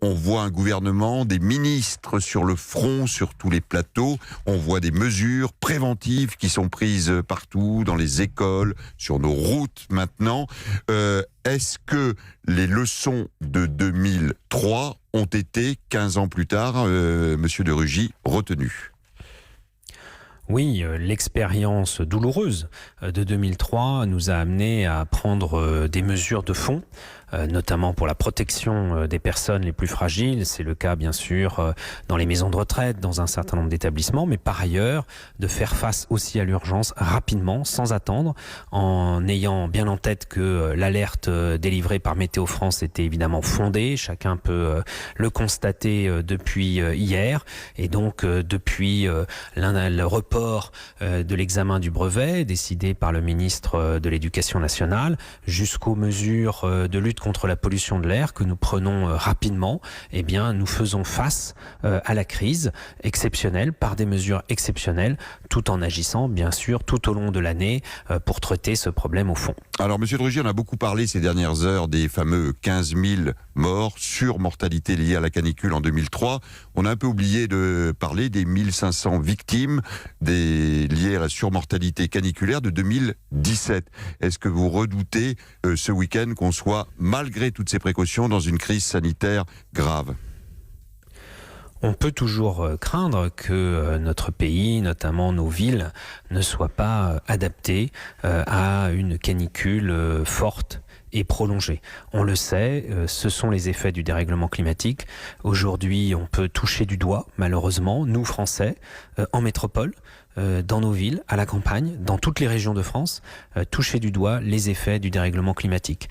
On voit un gouvernement, des ministres sur le front, sur tous les plateaux. On voit des mesures préventives qui sont prises partout, dans les écoles, sur nos routes maintenant. Est-ce que les leçons de 2003 ont été, 15 ans plus tard, Monsieur de Rugy, retenues ? Oui, l'expérience douloureuse de 2003 nous a amené à prendre des mesures de fond, notamment pour la protection des personnes les plus fragiles. C'est le cas bien sûr dans les maisons de retraite, dans un certain nombre d'établissements, mais par ailleurs de faire face aussi à l'urgence rapidement, sans attendre, en ayant bien en tête que l'alerte délivrée par Météo France était évidemment fondée. Chacun peut le constater depuis hier, et donc depuis le report de l'examen du brevet décidé par le ministre de l'Éducation nationale jusqu'aux mesures de lutte contre la pollution de l'air que nous prenons rapidement, eh bien nous faisons face à la crise exceptionnelle par des mesures exceptionnelles, tout en agissant bien sûr tout au long de l'année pour traiter ce problème au fond. Alors Monsieur de Rugy, on a beaucoup parlé ces dernières heures des fameux 15 000 morts, surmortalité liée à la canicule en 2003. On a un peu oublié de parler des 1500 victimes liées à la surmortalité caniculaire de 2017. Est-ce que vous redoutez ce week-end qu'on soit, malgré toutes ces précautions, dans une crise sanitaire grave ? On peut toujours craindre que notre pays, notamment nos villes, ne soient pas adaptés à une canicule forte et prolongée. On le sait, ce sont les effets du dérèglement climatique. Aujourd'hui, on peut toucher du doigt, malheureusement, nous Français, en métropole, dans nos villes, à la campagne, dans toutes les régions de France, toucher du doigt les effets du dérèglement climatique.